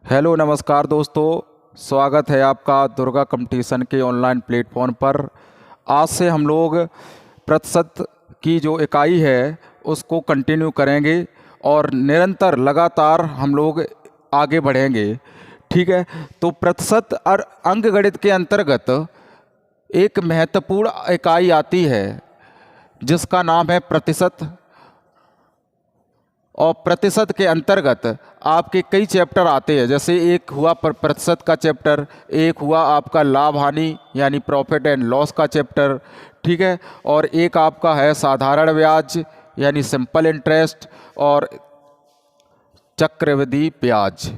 Hello नमस्कार दोस्तों, स्वागत है आपका दुर्गा कंपटीशन के ऑनलाइन प्लेटफॉर्म पर। आज से हम लोग प्रतिशत की जो इकाई है उसको कंटिन्यू करेंगे और निरंतर लगातार हम लोग आगे बढ़ेंगे। ठीक है, तो प्रतिशत और अंकगणित के अंतर्गत एक महत्वपूर्ण इकाई आती है जिसका नाम है प्रतिशत। और प्रतिशत के अंतर्गत आपके कई चैप्टर आते हैं, जैसे एक हुआ प्रतिशत का चैप्टर, एक हुआ आपका लाभ हानि यानी प्रॉफिट एंड लॉस का चैप्टर। ठीक है, और एक आपका है साधारण ब्याज यानी सिंपल इंटरेस्ट, और चक्रवृद्धि ब्याज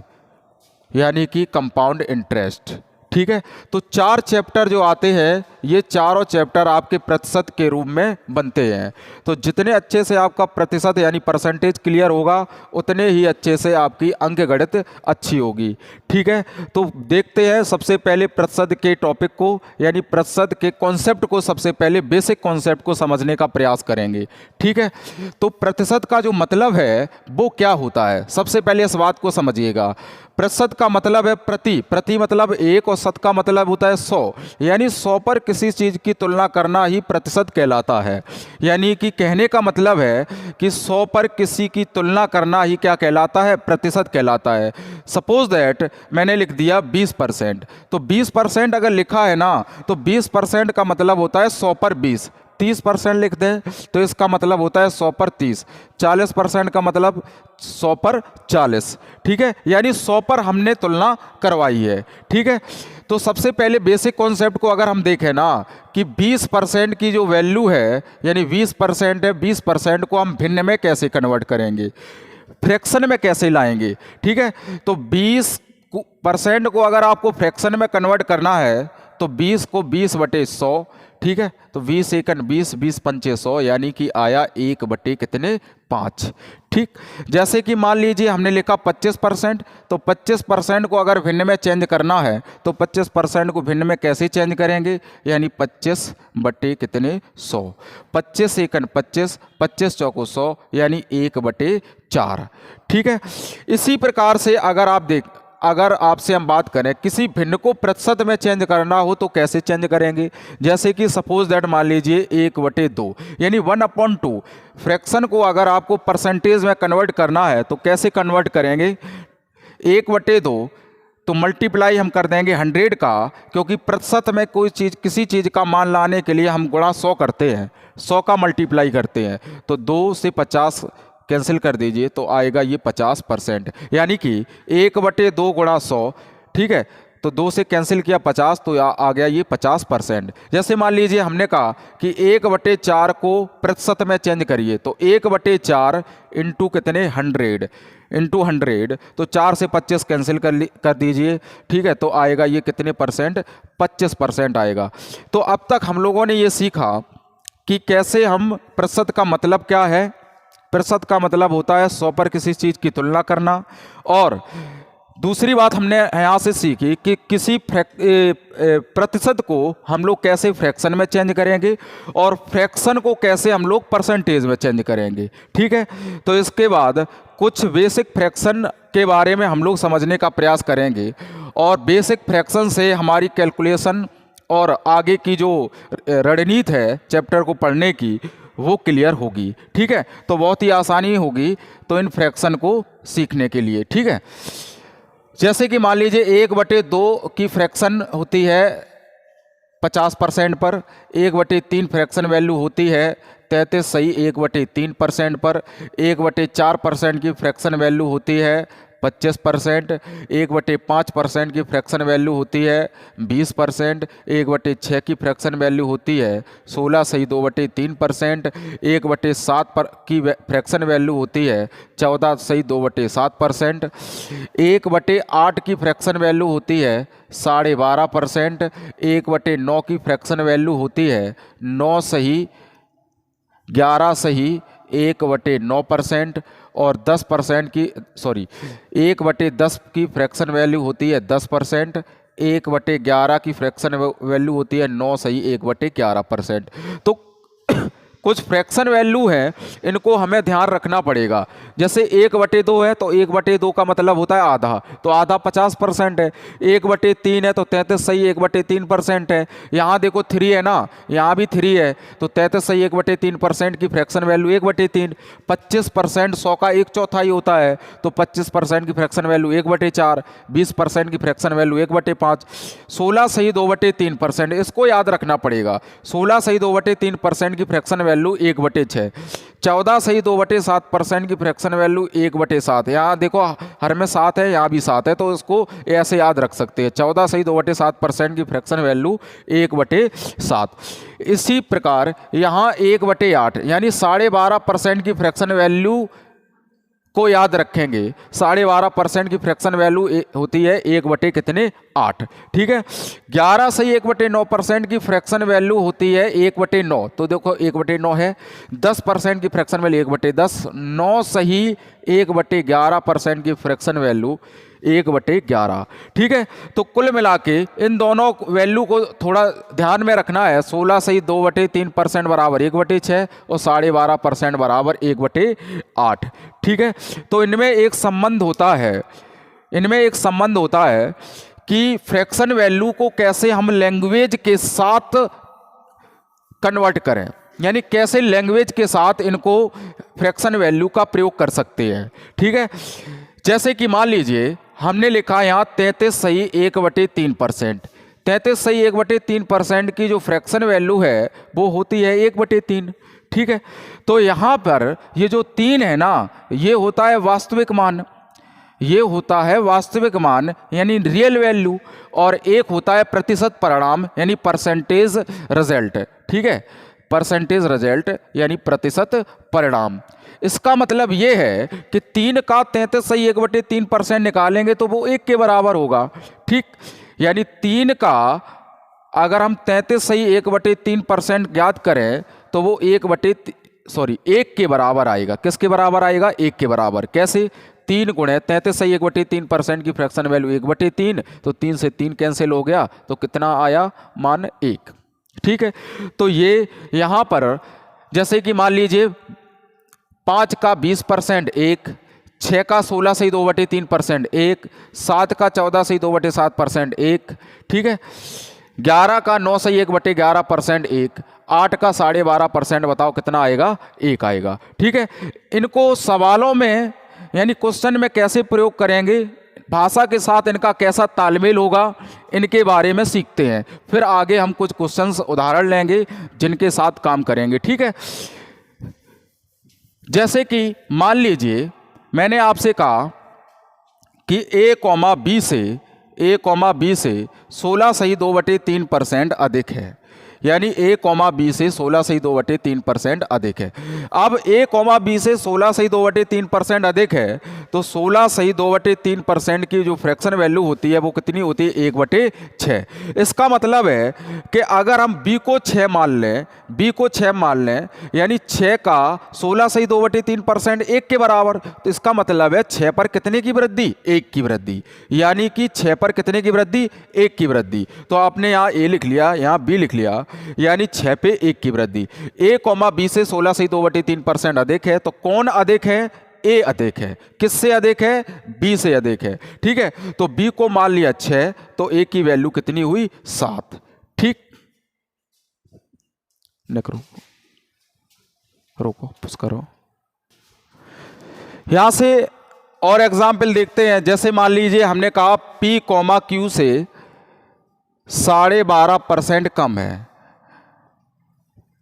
यानी कि कंपाउंड इंटरेस्ट। ठीक है, तो चार चैप्टर जो आते हैं ये चारों चैप्टर आपके प्रतिशत के रूप में बनते हैं। तो जितने अच्छे से आपका प्रतिशत यानी परसेंटेज क्लियर होगा उतने ही अच्छे से आपकी अंकगणित अच्छी होगी। ठीक है, तो देखते हैं सबसे पहले प्रतिशत के टॉपिक को यानी प्रतिशत के कॉन्सेप्ट को, सबसे पहले बेसिक कॉन्सेप्ट को समझने का प्रयास करेंगे। ठीक है, तो प्रतिशत का जो मतलब है वो क्या होता है, सबसे पहले इस बात को समझिएगा। प्रतिशत का मतलब है प्रति, प्रति मतलब एक, और शत का मतलब होता है 100, यानी 100 पर किसी चीज़ की तुलना करना ही प्रतिशत कहलाता है। यानी कि कहने का मतलब है कि 100 पर किसी की तुलना करना ही क्या कहलाता है, प्रतिशत कहलाता है। सपोज दैट मैंने लिख दिया 20%, तो 20% अगर लिखा है ना तो 20% का मतलब होता है 100 पर 20। 30% लिख दें तो इसका मतलब होता है 100 पर 30। 40% का मतलब 100 पर 40। ठीक है, यानी 100 पर हमने तुलना करवाई है। ठीक है, तो सबसे पहले बेसिक कॉन्सेप्ट को अगर हम देखें ना कि 20% की जो वैल्यू है यानी 20% है, 20% को हम भिन्न में कैसे कन्वर्ट करेंगे, फ्रैक्शन में कैसे लाएंगे। ठीक है, तो 20% को अगर आपको फ्रैक्शन में कन्वर्ट करना है तो 20 को 20/100। ठीक है, तो 20 एकन 20, 20 पंचे 100, यानी कि आया 1/5। ठीक, जैसे कि मान लीजिए हमने लिखा 25%, तो 25% को अगर भिन्न में चेंज करना है तो 25% को भिन्न में कैसे चेंज करेंगे, यानी 25/100। 25 एकन 25, 25 चौको 100, यानी 1/4। ठीक है, इसी प्रकार से अगर आपसे हम बात करें किसी भिन्न को प्रतिशत में चेंज करना हो तो कैसे चेंज करेंगे। जैसे कि सपोज दैट मान लीजिए 1/2 यानी 1/2 फ्रैक्शन को अगर आपको परसेंटेज में कन्वर्ट करना है तो कैसे कन्वर्ट करेंगे। 1/2 तो मल्टीप्लाई हम कर देंगे 100 का, क्योंकि प्रतिशत में कोई चीज़ किसी चीज़ का मान लाने के लिए हम गुणा 100 करते हैं, 100 का मल्टीप्लाई करते हैं। तो 2 से 50 कैंसिल कर दीजिए तो आएगा ये 50%, यानी कि 1/2 गुणा 100। ठीक है, तो 2 से कैंसिल किया 50 तो आ गया ये 50%। जैसे मान लीजिए हमने कहा कि 1/4 को प्रतिशत में चेंज करिए, तो 1/4 इंटू कितने 100 इंटू 100, तो 4 से 25 कैंसिल कर दीजिए। ठीक है, तो आएगा ये कितने परसेंट, 25% आएगा। तो अब तक हम लोगों ने ये सीखा कि कैसे हम प्रतिशत का मतलब क्या है। प्रतिशत का मतलब होता है 100 पर किसी चीज़ की तुलना करना। और दूसरी बात हमने यहाँ से सीखी कि किसी प्रतिशत को हम लोग कैसे फ्रैक्शन में चेंज करेंगे और फ्रैक्शन को कैसे हम लोग परसेंटेज में चेंज करेंगे। ठीक है, तो इसके बाद कुछ बेसिक फ्रैक्शन के बारे में हम लोग समझने का प्रयास करेंगे, और बेसिक फ्रैक्शन से हमारी कैलकुलेशन और आगे की जो रणनीति है चैप्टर को पढ़ने की वो क्लियर होगी। ठीक है, तो बहुत ही आसानी होगी तो इन फ्रैक्शन को सीखने के लिए। ठीक है, जैसे कि मान लीजिए 1/2 की फ्रैक्शन होती है 50% पर, 1/3 फ्रैक्शन वैल्यू होती है 33 सही 1/3% पर, 1/4% की फ्रैक्शन वैल्यू होती है 25%, 1/5% की फ्रैक्शन वैल्यू होती है 20%, 1/6 की फ्रैक्शन वैल्यू होती है 16 सही 2/3%, 1/7 की फ्रैक्शन वैल्यू होती है 14 सही 2/7%, 1/8 की फ्रैक्शन वैल्यू होती है 12.5%, 1/9 की फ्रैक्शन वैल्यू होती है 9 सही 11 सही 1/9%, और 10% की 1/10 की फ्रैक्शन वैल्यू होती है 10%, 1/11 की फ्रैक्शन वैल्यू होती है 9 सही 1/11%। तो कुछ फ्रैक्शन वैल्यू है, इनको हमें ध्यान रखना पड़ेगा। जैसे 1/2 है तो 1/2 का मतलब होता है आधा, तो आधा 50% है। 1/3 है तो 33 सही 1/3% है। यहाँ देखो 3 है ना, यहाँ भी 3 है, तो 33 सही 1/3% की फ्रैक्शन वैल्यू 1/3। 25% 100 का 1/4 होता है, तो 25% की फ्रैक्शन वैल्यू 1/4। 20% की फ्रैक्शन वैल्यू 1/5। 16 सही 2/3%, इसको याद रखना पड़ेगा। 16 सही 2/3% की फ्रैक्शन वैल्यू 1/6। 14 सही 2/7% की फ्रैक्शन वैल्यू 1/7। यहाँ देखो हर में 7 है, यहाँ भी 7 है, तो इसको ऐसे याद रख सकते हैं। 14 सही 2/7% की फ्रैक्शन वैल्यू 1/7। इसी प्रकार यहाँ 1/8 यानी 12.5% की फ्रैक्शन वैल्यू को याद रखेंगे। 12.5% की फ्रैक्शन वैल्यू होती है 1/8। ठीक है। 11 सही 1/9% की फ्रैक्शन वैल्यू होती है 1/9, तो देखो 1/9 है। 10% की फ्रैक्शन वैल्यू 1/10। 9 सही 1/11% की फ्रैक्शन वैल्यू 1/11। ठीक है। तो कुल मिला के इन दोनों वैल्यू को थोड़ा ध्यान में रखना है। 16 सही 2/3% बराबर 1/6 और 12.5% बराबर 1/8। ठीक है। तो इनमें एक संबंध होता है कि फ्रैक्शन वैल्यू को कैसे हम लैंग्वेज के साथ कन्वर्ट करें, यानी कैसे लैंग्वेज के साथ इनको फ्रैक्शन वैल्यू का प्रयोग कर सकते हैं। ठीक है। जैसे कि मान लीजिए हमने लिखा यहाँ 33 सही 1/3%। 33 सही 1/3% की जो फ्रैक्शन वैल्यू है वो होती है 1/3। ठीक है। तो यहाँ पर ये जो 3 है ना, ये होता है वास्तविक मान, यानी रियल वैल्यू, और 1 होता है प्रतिशत परिणाम यानी परसेंटेज रिजल्ट। ठीक है। परसेंटेज रिजल्ट यानी प्रतिशत परिणाम। इसका मतलब ये है कि 3 का 33 सही 1/3% निकालेंगे तो वो 1 के बराबर होगा। ठीक। यानी 3 का अगर हम 33 सही 1/3% ज्ञात करें तो वो 1 के बराबर आएगा। किसके बराबर आएगा? 1 के बराबर। कैसे? 3 गुणे 33 सही 1/3% की फ्रैक्शन वैल्यू 1/3, तो 3 से 3 कैंसिल हो गया, तो कितना आया? मान 1। ठीक है। तो ये यहाँ पर जैसे कि मान लीजिए 5 का 20% 1, 6 का 16 सही 2/3% 1, 7 का 14 सही 2/7% 1। ठीक है। 11 का 9 सही 1/11% 1, 8 का 12.5% बताओ कितना आएगा? 1 आएगा। ठीक है। इनको सवालों में यानी क्वेश्चन में कैसे प्रयोग करेंगे, भाषा के साथ इनका कैसा तालमेल होगा, इनके बारे में सीखते हैं। फिर आगे हम कुछ क्वेश्चंस उदाहरण लेंगे जिनके साथ काम करेंगे। ठीक है। जैसे कि मान लीजिए मैंने आपसे कहा कि a, b से 16 सही 2/3% अधिक है, यानी a, b से 16 सही 2/3% अधिक है। अब a, b से 16 सही 2/3% अधिक है, तो 16 सही 2/3% की जो फ्रैक्शन वैल्यू होती है वो कितनी होती है? 1/6। इसका मतलब है कि अगर हम b को 6 मान लें, यानी 6 का 16 सही 2/3% 1 के बराबर, तो इसका मतलब है 6 पर कितने की वृद्धि? 1 की वृद्धि। यानी कि 6 पर कितने की वृद्धि? 1 की वृद्धि। तो आपने यहाँ a लिख लिया, यहाँ b लिख लिया, यानी 6 पे 1 की वृद्धि। a, b से 16 सही 2/3% अधिक है, तो कौन अधिक है? a अधिक है। किससे अधिक है? b से अधिक है। ठीक है। तो b को मान लिया 6, तो a की वैल्यू कितनी हुई? 7। ठीक। रोको पुश करो। यहां से और एग्जाम्पल देखते हैं। जैसे मान लीजिए हमने कहा p, q से 12.5% कम है।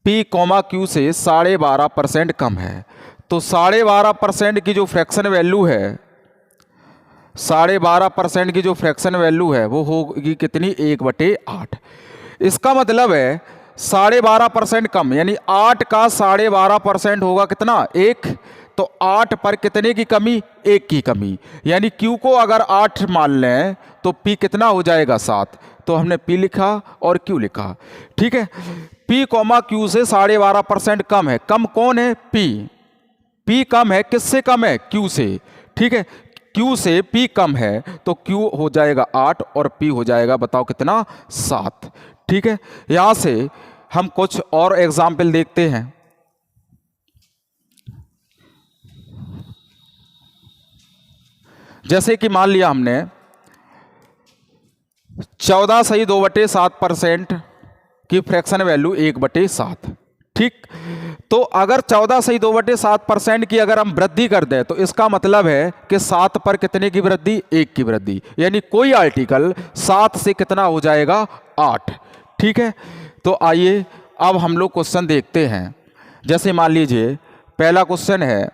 p, q से 12.5% कम है, तो 12.5% की जो फ्रैक्शन वैल्यू है, 12.5% की जो फ्रैक्शन वैल्यू है वो होगी कितनी? 1/8। इसका मतलब है 12.5% कम, यानी 8 का 12.5% होगा कितना? 1। तो 8 पर कितने की कमी? 1 की कमी। यानी q को अगर 8 मान लें तो p कितना हो जाएगा? 7। तो हमने p लिखा और q लिखा। ठीक है। p, q से 12.5% कम है। कम कौन है? p कम है। किससे कम है? q से। ठीक है। q से p कम है, तो q हो जाएगा 8 और p हो जाएगा बताओ कितना? 7। ठीक है। यहां से हम कुछ और एग्जाम्पल देखते हैं। जैसे कि मान लिया हमने 14/2/7% की फ्रैक्शन वैल्यू 1/7। ठीक, तो अगर 14/2/7% की अगर हम वृद्धि कर दें तो इसका मतलब है कि 7 पर कितने की वृद्धि? 1 की वृद्धि, यानी कोई आर्टिकल 7 से कितना हो जाएगा? 8। ठीक है, तो आइए अब हम लोग क्वेश्चन देखते हैं। जैसे मान लीजिए पहला क्वेश्चन है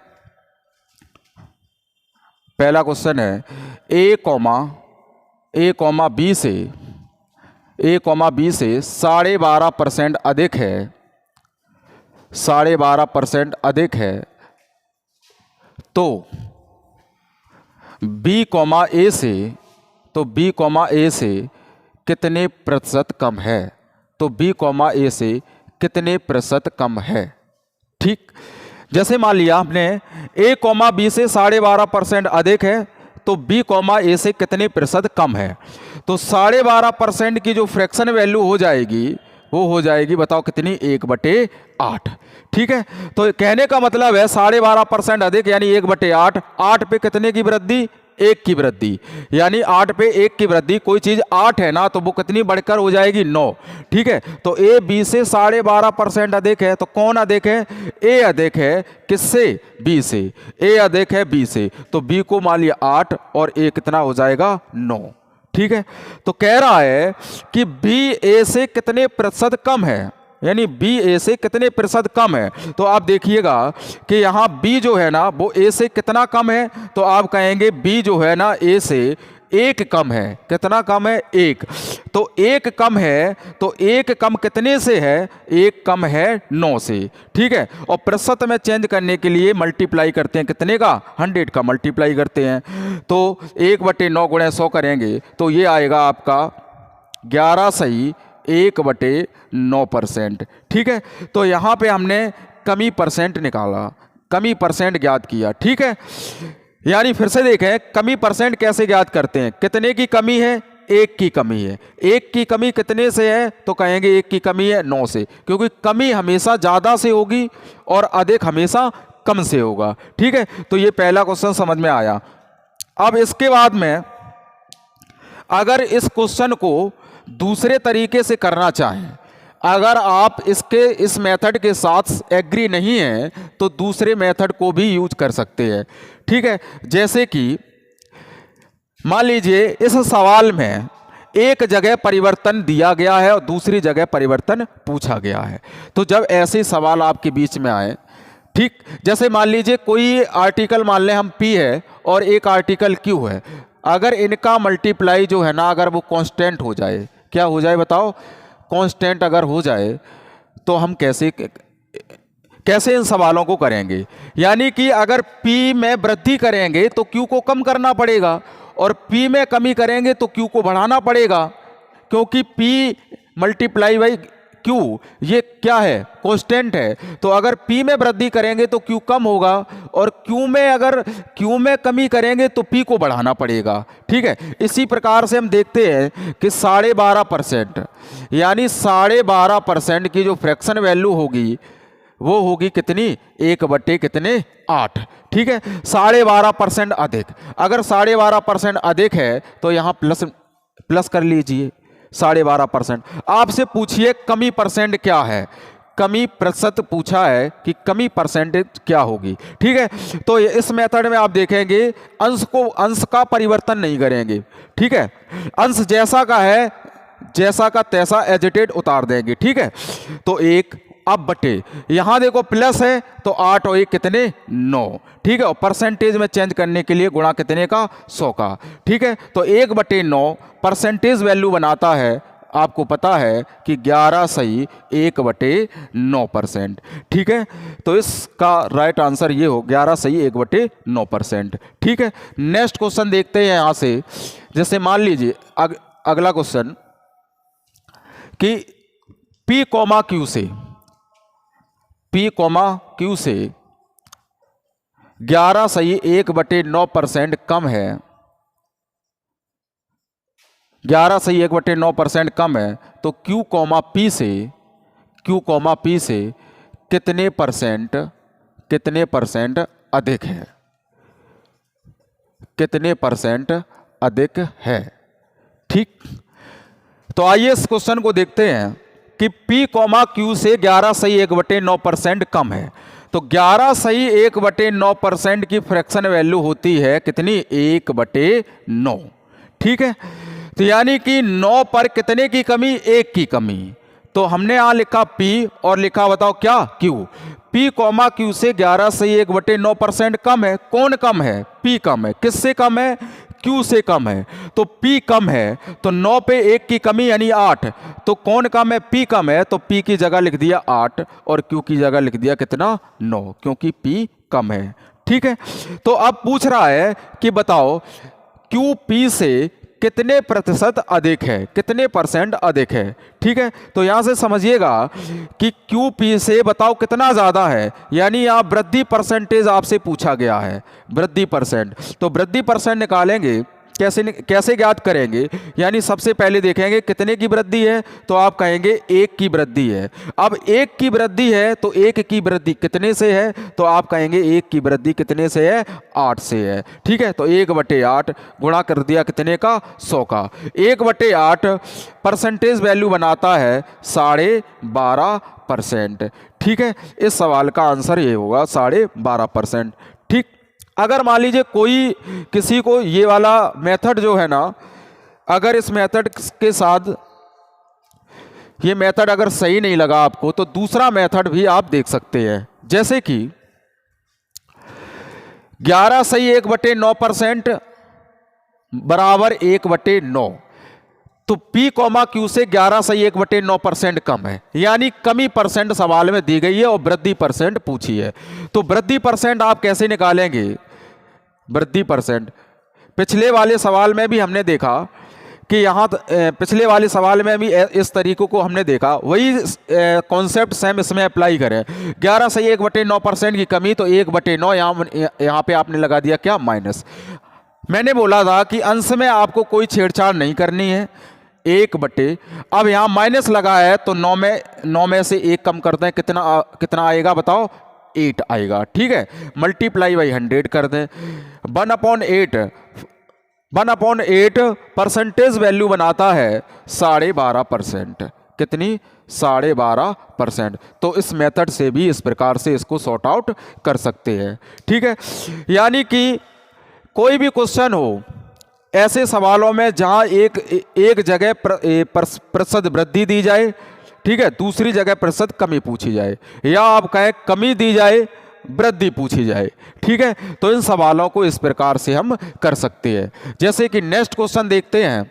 ए कॉमा बी से 12.5% अधिक है, 12.5% अधिक है, तो बी कॉमा ए से कितने प्रतिशत कम है? तो बी कॉमा ए से कितने प्रतिशत कम है? ठीक, जैसे मान लिया हमने ए कॉमा बी से 12.5% अधिक है, तो बी कॉमा ए से कितने प्रतिशत कम है? तो 12.5% की जो फ्रैक्शन वैल्यू हो जाएगी वो हो जाएगी, बताओ कितनी? 1/8। ठीक है, तो कहने का मतलब है 12.5% अधिक यानी 1/8। 8 पे कितने की वृद्धि? 1 की वृद्धि, यानी 8 पे 1 की वृद्धि। कोई चीज 8 है ना, तो वो कितनी बढ़कर हो जाएगी? 9। ठीक है, तो ए बी से 12.5% अधिक है, तो कौन अधिक है? ए अधिक है। किससे? बी से। ए अधिक है बी से, तो बी को मान लिया 8 और ए कितना हो जाएगा? 9। ठीक है, तो कह रहा है कि बी ए से कितने प्रतिशत कम है, यानी बी ए से कितने प्रतिशत कम है। तो आप देखिएगा कि यहाँ बी जो है ना वो ए से कितना कम है, तो आप कहेंगे बी जो है ना ए से 1 कम है। कितना कम है? 1। तो 1 कम है, तो 1 कम कितने से है? 1 कम है 9 से। ठीक है, और प्रतिशत में चेंज करने के लिए मल्टीप्लाई करते हैं, कितने का? 100 का मल्टीप्लाई करते हैं। तो 1/9 × 100 करेंगे तो ये आएगा आपका 11/1/9%। ठीक है, तो यहाँ पे हमने कमी परसेंट निकाला, कमी परसेंट ज्ञात किया। ठीक है, यानी फिर से देखें कमी परसेंट कैसे ज्ञात करते हैं। कितने की कमी है? 1 की कमी है। 1 की कमी कितने से है? तो कहेंगे 1 की कमी है 9 से, क्योंकि कमी हमेशा ज़्यादा से होगी और अधिक हमेशा कम से होगा। ठीक है, तो ये पहला क्वेश्चन समझ में आया। अब इसके बाद में अगर इस क्वेश्चन को दूसरे तरीके से करना चाहें, अगर आप इस मेथड के साथ एग्री नहीं हैं तो दूसरे मेथड को भी यूज कर सकते हैं। ठीक है, जैसे कि मान लीजिए इस सवाल में एक जगह परिवर्तन दिया गया है और दूसरी जगह परिवर्तन पूछा गया है। तो जब ऐसे सवाल आपके बीच में आए, ठीक, जैसे मान लीजिए कोई आर्टिकल मान लें हम P है और एक आर्टिकल Q है, अगर इनका मल्टीप्लाई जो है ना अगर वो कांस्टेंट हो जाए, क्या हो जाए बताओ? कांस्टेंट अगर हो जाए तो हम कैसे इन सवालों को करेंगे? यानी कि अगर P में वृद्धि करेंगे तो Q को कम करना पड़ेगा और P में कमी करेंगे तो Q को बढ़ाना पड़ेगा, क्योंकि P मल्टीप्लाई बाई Q ये क्या है? कांस्टेंट है। तो अगर P में वृद्धि करेंगे तो Q कम होगा और अगर Q में कमी करेंगे तो P को बढ़ाना पड़ेगा। ठीक है, इसी प्रकार से हम देखते हैं कि 12.5% यानी 12.5% की जो फ्रैक्शन वैल्यू होगी वो होगी कितनी? 1/8। ठीक है, 12.5% अधिक। अगर 12.5% अधिक है तो यहाँ प्लस कर लीजिए 12.5%। आपसे पूछिए कमी परसेंट क्या है, कमी प्रतिशत पूछा है कि कमी परसेंटेज क्या होगी। ठीक है, तो इस मेथड में आप देखेंगे अंश का परिवर्तन नहीं करेंगे। ठीक है, अंश जैसा का है जैसा का तैसा एजिटेड उतार देंगे। ठीक है, तो 1 अब बटे यहां देखो प्लस है तो 8 और 1 कितने? 9। ठीक है, और परसेंटेज में चेंज करने के लिए गुणा कितने का? 100 का। ठीक है, तो 1/9 परसेंटेज वैल्यू बनाता है, आपको पता है कि 11/1/9%। ठीक है, तो इसका राइट आंसर ये हो 11/1/9%। ठीक है, नेक्स्ट क्वेश्चन देखते हैं यहां से। जैसे मान लीजिए अगला क्वेश्चन कि P, Q से 11/1/9% कम है, 11/1/9% कम है, तो Q, P से कितने परसेंट अधिक है? कितने परसेंट अधिक है। ठीक, तो आइए इस क्वेश्चन को देखते हैं कि P, Q से 11/1/9% कम है। तो 11/1/9% की फ्रैक्शन वैल्यू होती है कितनी, 1/9। ठीक है, तो यानी कि 9 पर कितने की कमी, 1 की कमी। तो हमने यहां लिखा P और लिखा बताओ क्या, Q। P, Q से 11/1/9% कम है। कौन कम है, P कम है। किससे कम है, Q से कम है। तो P कम है तो 9 पे 1 की कमी यानी 8। तो कौन कम है, P कम है, तो P की जगह लिख दिया 8 और Q की जगह लिख दिया कितना, 9, क्योंकि P कम है। ठीक है, तो अब पूछ रहा है कि बताओ Q P से कितने प्रतिशत अधिक है, कितने परसेंट अधिक है। ठीक है, तो यहां से समझिएगा कि Q P से बताओ कितना ज्यादा है, यानी आप वृद्धि परसेंटेज आपसे पूछा गया है, वृद्धि परसेंट। तो वृद्धि परसेंट निकालेंगे, कैसे ज्ञात करेंगे, यानी सबसे पहले देखेंगे कितने की वृद्धि है, तो आप कहेंगे 1 की वृद्धि है। अब 1 की वृद्धि है तो 1 की वृद्धि कितने से है, तो आप कहेंगे 1 की वृद्धि कितने से है, 8 से है। ठीक है, तो 1/8 गुणा कर दिया कितने का, 100 का। 1/8 परसेंटेज वैल्यू बनाता है 12.5%। ठीक है, इस सवाल का आंसर ये होगा 12.5%। ठीक, अगर मान लीजिए कोई किसी को ये वाला मेथड जो है ना, अगर इस मेथड के साथ ये मेथड अगर सही नहीं लगा आपको, तो दूसरा मेथड भी आप देख सकते हैं। जैसे कि 11/1/9% बराबर 1/9। तो P, Q से 11/1/9% कम है, यानी कमी परसेंट सवाल में दी गई है और वृद्धि परसेंट पूछी है। तो वृद्धि परसेंट आप कैसे निकालेंगे, वृद्धि परसेंट पिछले वाले सवाल में भी हमने देखा कि यहाँ पिछले वाले सवाल में भी इस तरीकों को हमने देखा, वही कॉन्सेप्ट सेम इसमें अप्लाई करें। 11/1/9% की कमी, तो 1/9 यहाँ पे आपने लगा दिया क्या, माइनस। मैंने बोला था कि अंश में आपको कोई छेड़छाड़ नहीं करनी है, 1/, अब यहाँ माइनस लगा है तो 9 में से 1 कम करते हैं, कितना आएगा बताओ, 8 आएगा। ठीक है, मल्टीप्लाई बाई 100 कर दें, 1/8 परसेंटेज वैल्यू बनाता है 12.5%। कितनी, 12.5%। तो इस मेथड से भी इस प्रकार से इसको सॉर्ट आउट कर सकते हैं। ठीक है, यानी कि कोई भी क्वेश्चन हो ऐसे सवालों में जहां एक जगह प्रतिशत वृद्धि दी जाए, ठीक है, दूसरी जगह प्रतिशत कमी पूछी जाए, या आप कहें कमी दी जाए वृद्धि पूछी जाए। ठीक है, तो इन सवालों को इस प्रकार से हम कर सकते हैं। जैसे कि नेक्स्ट क्वेश्चन देखते हैं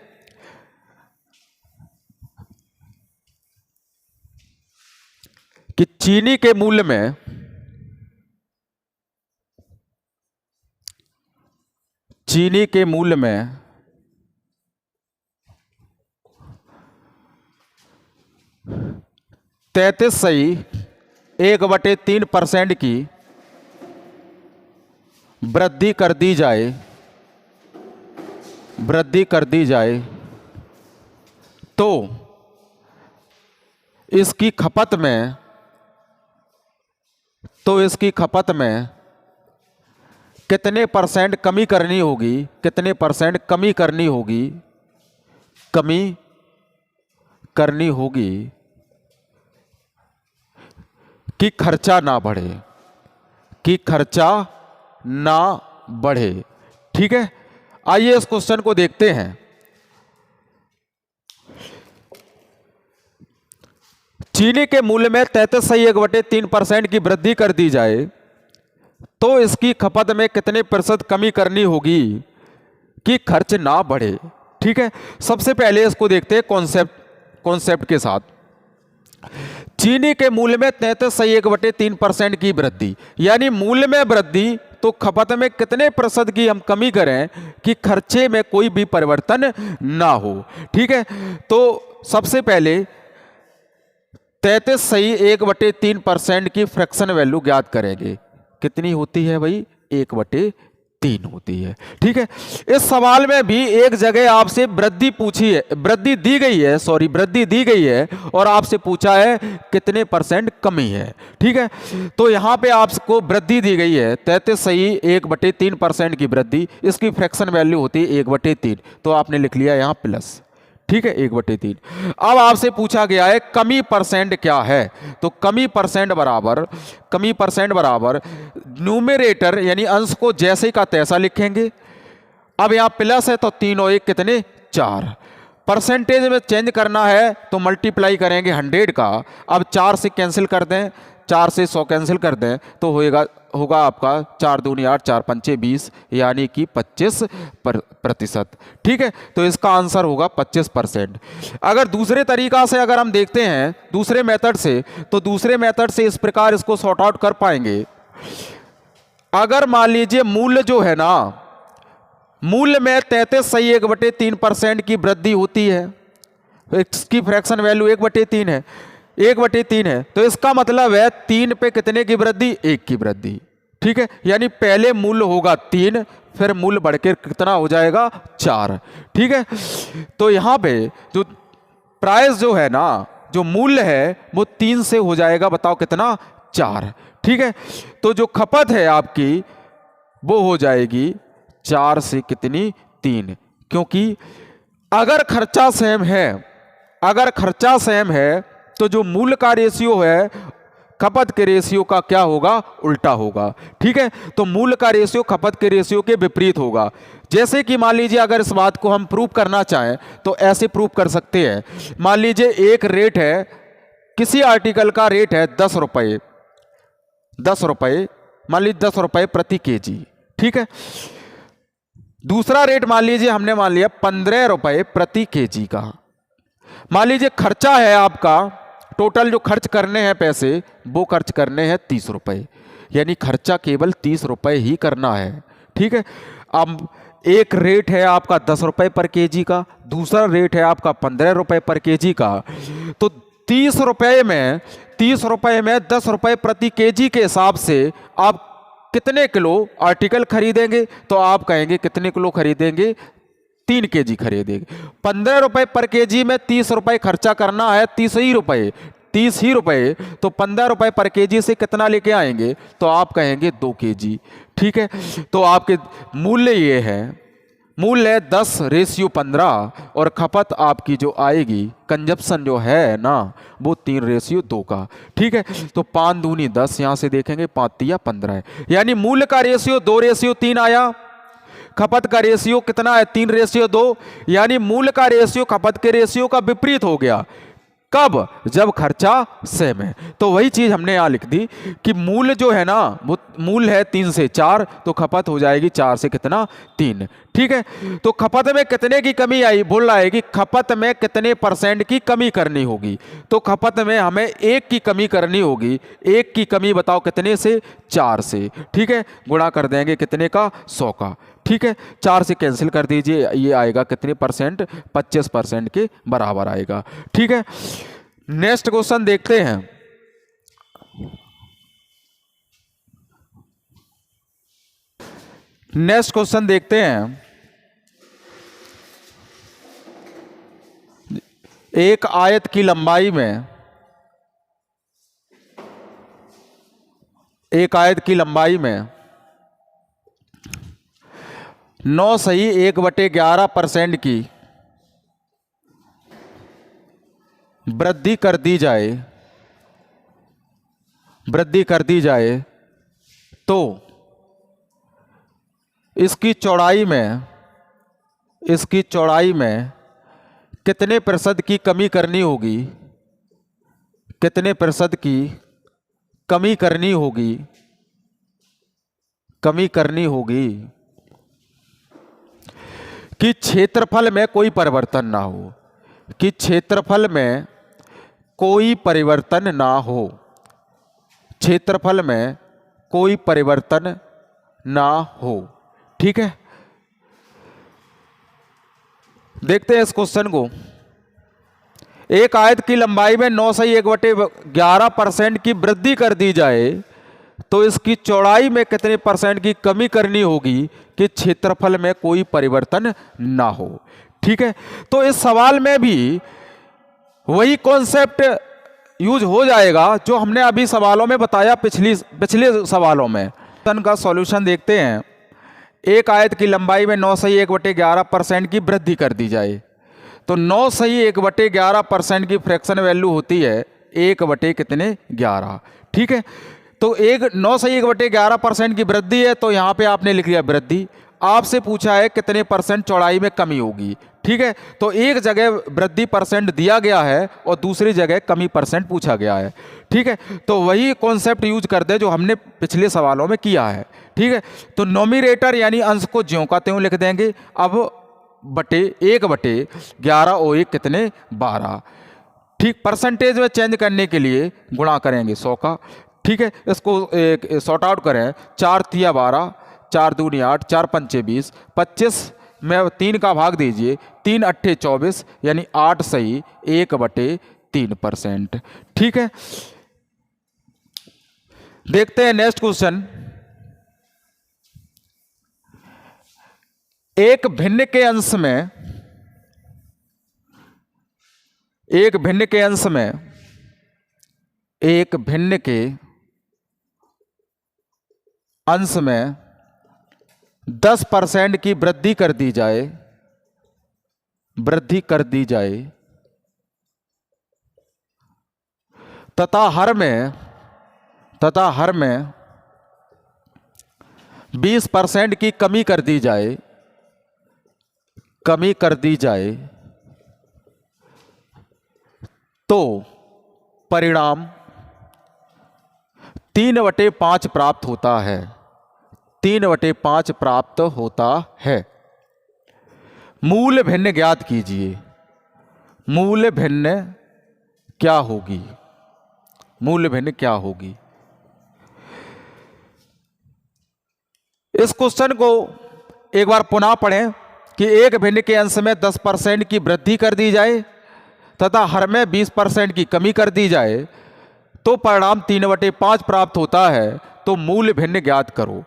कि चीनी के मूल्य में 33/1/3% की वृद्धि कर दी जाए तो इसकी खपत में कितने परसेंट कमी करनी होगी, कमी करनी होगी कि खर्चा ना बढ़े। ठीक है, आइए इस क्वेश्चन को देखते हैं। चीनी के मूल्य में 33/1/3% की वृद्धि कर दी जाए तो इसकी खपत में कितने प्रतिशत कमी करनी होगी कि खर्च ना बढ़े। ठीक है, सबसे पहले इसको देखते हैं कॉन्सेप्ट के साथ। चीनी के मूल्य में 33/1/3% की वृद्धि, यानी मूल्य में वृद्धि तो खपत में कितने प्रतिशत की हम कमी करें कि खर्चे में कोई भी परिवर्तन ना हो। ठीक है, तो सबसे पहले 33/1/3% की फ्रैक्शन वैल्यू ज्ञात करेंगे। कितनी होती है भाई, 1/3। 3 होती है। ठीक है, इस सवाल में भी एक जगह आपसे वृद्धि पूछी है, वृद्धि दी गई है, सॉरी वृद्धि दी गई है और आपसे पूछा है कितने % कमी है। ठीक है, तो यहाँ पे आपको वृद्धि दी गई है 33 सही 1/3% की वृद्धि, इसकी फ्रैक्शन वैल्यू होती है 1/3, तो आपने लिख लिया यहाँ प्लस। ठीक है, 1/3। अब आपसे पूछा गया है कमी % क्या है, तो कमी % बराबर न्यूमरेटर यानी अंश को जैसे का तैसा लिखेंगे। अब यहाँ प्लस है तो 3 और 1 कितने 4, परसेंटेज में चेंज करना है तो मल्टीप्लाई करेंगे 100 का। अब 4 से कैंसिल कर दें, 4 से 100 कैंसिल कर दें तो होगा आपका 4 दूनी 8, 4 पंचे 20 यानी कि 25%। ठीक है, तो इसका आंसर होगा 25%। अगर दूसरे तरीका से अगर हम देखते हैं दूसरे मेथड से, तो दूसरे मेथड से इस प्रकार इसको सॉर्ट आउट कर पाएंगे। अगर मान लीजिए मूल्य जो है ना, मूल्य में 33 सही 1/3% की वृद्धि होती है, इसकी फ्रैक्शन वैल्यू 1/3 है, 1/3 है, तो इसका मतलब है 3 पे कितने की वृद्धि 1 की वृद्धि। ठीक है, यानी पहले मूल्य होगा 3, फिर मूल्य बढ़कर कितना हो जाएगा 4। ठीक है, तो यहाँ पे जो प्राइस जो है ना, जो मूल्य है वो 3 से हो जाएगा, बताओ कितना 4। ठीक है, तो जो खपत है आपकी वो हो जाएगी 4 से कितनी 3, क्योंकि अगर खर्चा सेम है, अगर खर्चा सेम है तो जो मूल्य का रेशियो है खपत के रेशियो का क्या होगा, उल्टा होगा। ठीक है, तो मूल्य का रेशियो खपत के रेशियो के विपरीत होगा। जैसे कि मान लीजिए अगर इस बात को हम प्रूव करना चाहें तो ऐसे प्रूव कर सकते हैं। मान लीजिए एक रेट है, किसी आर्टिकल का रेट है 10 रुपये, 10 रुपये, मान लीजिए 10 रुपये प्रति केजी। ठीक है, दूसरा रेट मान लीजिए हमने मान लिया 15 रुपये प्रति केजी का। मान लीजिए खर्चा है आपका, टोटल जो खर्च करने हैं पैसे वो खर्च करने हैं 30 रुपये, यानी खर्चा केवल 30 रुपये ही करना है। ठीक है, अब एक रेट है आपका 10 रुपये पर केजी का, दूसरा रेट है आपका 15 रुपये पर केजी का। तो 30 रुपये में 10 रुपये प्रति केजी के हिसाब से आप कितने किलो आर्टिकल खरीदेंगे, तो आप कहेंगे कितने किलो खरीदेंगे, 3 केजी खरीदेंगे। 15 रुपये पर केजी में 30 रुपये खर्चा करना है, 30 ही रुपये, तो 15 रुपये पर केजी से कितना लेके आएंगे, तो आप कहेंगे 2 केजी। ठीक है, तो आपके मूल्य ये है, मूल्य है 10:15 और खपत आपकी जो आएगी कंजप्शन जो है ना वो 3:2 का। ठीक है, तो 5 दूनी 10, यहाँ से देखेंगे 5 तिया 15 है, यानी मूल्य का रेशियो 2:3 आया, खपत का रेशियो कितना है 3:2, यानी मूल्य का रेशियो खपत के रेशियो का विपरीत हो गया। कब, जब खर्चा सेम है। तो वही चीज हमने यहां लिख दी कि मूल्य जो है ना वो मूल्य है 3 से 4, तो खपत हो जाएगी 4 से कितना 3। ठीक है, तो खपत में कितने की कमी आई, बोल रहा है कि खपत में कितने % की कमी करनी होगी, तो खपत में हमें 1 की कमी करनी होगी। 1 की कमी बताओ कितने से, 4 से। ठीक है, गुणा कर देंगे कितने का, 100 का। ठीक है, 4 से कैंसिल कर दीजिए, ये आएगा कितने %, 25% के बराबर आएगा। ठीक है, नेक्स्ट क्वेश्चन देखते हैं। नेक्स्ट क्वेश्चन देखते हैं। एक आयत की लंबाई में, एक आयत की लंबाई में 9 सही 1/11% की वृद्धि कर दी जाए, तो इसकी चौड़ाई में कितने % की कमी करनी होगी, कितने % की कमी करनी होगी कि क्षेत्रफल में कोई परिवर्तन ना हो, कि क्षेत्रफल में कोई परिवर्तन ना हो, क्षेत्रफल में कोई परिवर्तन ना हो। ठीक है, देखते हैं इस क्वेश्चन को। एक आयत की लंबाई में 9 सही 1/11% की वृद्धि कर दी जाए, तो इसकी चौड़ाई में कितने % की कमी करनी होगी कि क्षेत्रफल में कोई परिवर्तन ना हो। ठीक है, तो इस सवाल में भी वही कॉन्सेप्ट यूज हो जाएगा जो हमने अभी सवालों में बताया पिछले सवालों में। का सॉल्यूशन देखते हैं। एक आयत की लंबाई में 9/1/11% की वृद्धि कर दी जाए तो 9/1/11% की फ्रैक्शन वैल्यू होती है 1/11। ठीक है, तो 9/1/11% की वृद्धि है तो यहाँ पे आपने लिख लिया वृद्धि। आपसे पूछा है कितने परसेंट चौड़ाई में कमी होगी। ठीक है, तो एक जगह वृद्धि परसेंट दिया गया है और दूसरी जगह कमी परसेंट पूछा गया है। ठीक है, तो वही कॉन्सेप्ट यूज कर दे जो हमने पिछले सवालों में किया है। ठीक है, तो नोमिनेटर यानी अंश को ज्यों का त्यों लिख देंगे। अब 1/11 और 1 कितने 12। ठीक, परसेंटेज में चेंज करने के लिए गुणा करेंगे 100 का। ठीक है, इसको सॉर्ट आउट करें। 4 तिया 12, 4 दूनी 8, 4 पंचे 20, 25 में 3 का भाग दीजिए, 3 अट्ठे 24 यानी 8 सही 1/3%। ठीक है, देखते हैं नेक्स्ट क्वेश्चन। एक भिन्न के अंश में एक भिन्न के 10% की वृद्धि कर दी जाए तथा हर में 20% की कमी कर दी जाए तो परिणाम 3/5 प्राप्त होता है। 3/5 प्राप्त होता है। मूल भिन्न ज्ञात कीजिए। मूल भिन्न क्या होगी? इस क्वेश्चन को एक बार पुनः पढ़ें कि एक भिन्न के अंश में 10% की वृद्धि कर दी जाए तथा हर में 20% की कमी कर दी जाए तो परिणाम 3/5 प्राप्त होता है। तो मूल भिन्न ज्ञात करो।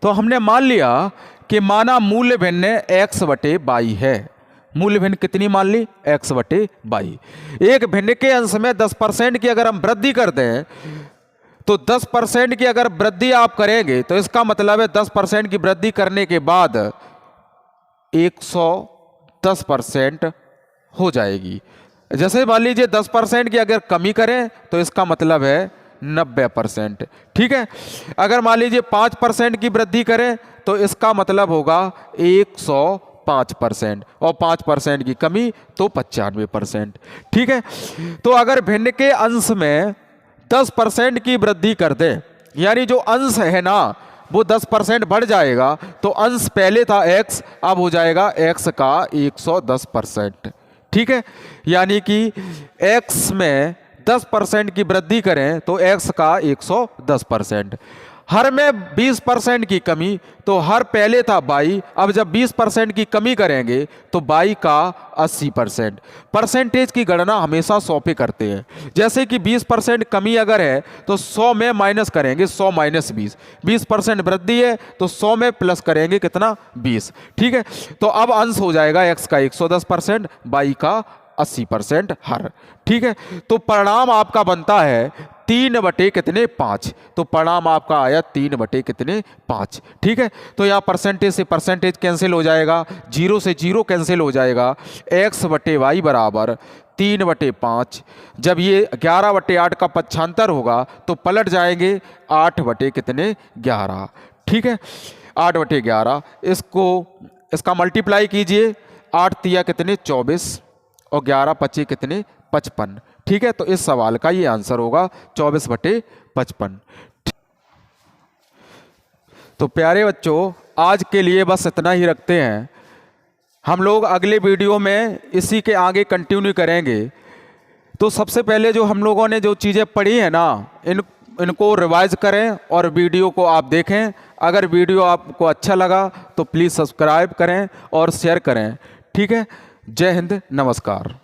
तो हमने मान लिया कि माना मूल भिन्न x/y है। मूल भिन्न कितनी मान ली? x/y। एक भिन्न के अंश में 10% की अगर हम वृद्धि कर दें तो 10% की अगर वृद्धि आप करेंगे तो इसका मतलब है 10% की वृद्धि करने के बाद 110% हो जाएगी। जैसे मान लीजिए 10% की अगर कमी करें तो इसका मतलब है 90%। ठीक है, अगर मान लीजिए 5% की वृद्धि करें तो इसका मतलब होगा 105% और 5% की कमी तो 95%। ठीक है, तो अगर भिन्न के अंश में 10% की वृद्धि कर दें यानी जो अंश है ना वो 10% बढ़ जाएगा तो अंश पहले था x, अब हो जाएगा x का 110%। ठीक है, यानी कि x में 10% की वृद्धि करें तो x का 110%। हर में 20% की कमी तो हर पहले था 22, अब जब 20% की कमी करेंगे तो 22 का 80%। परसेंटेज की गणना हमेशा 100 पे करते हैं। जैसे कि 20% कमी अगर है तो 100 में माइनस करेंगे 100 - 20। 20% वृद्धि है तो 100 में प्लस करेंगे कितना 20। ठीक है, तो अब अंश हो जाएगा x का 110%, y का 80% हर। ठीक है, तो परिणाम आपका बनता है 3/5। तो परिणाम आपका आया 3/5। ठीक है, तो यहाँ परसेंटेज से परसेंटेज कैंसिल हो जाएगा, 0 से 0 कैंसिल हो जाएगा। x/y बराबर 3/5। जब ये 11/8 का पक्षांतर होगा तो पलट जाएंगे 8/11। ठीक है, 8/11। इसका मल्टीप्लाई कीजिए। 8 तिया कितने 24 और 11 पच्चे कितने 55। ठीक है, तो इस सवाल का ये आंसर होगा 24/55। तो प्यारे बच्चों, आज के लिए बस इतना ही रखते हैं। हम लोग अगले वीडियो में इसी के आगे कंटिन्यू करेंगे। तो सबसे पहले जो हम लोगों ने जो चीज़ें पढ़ी हैं ना इनको रिवाइज करें और वीडियो को आप देखें। अगर वीडियो आपको अच्छा लगा तो प्लीज़ सब्सक्राइब करें और शेयर करें। ठीक है, जय हिंद, नमस्कार।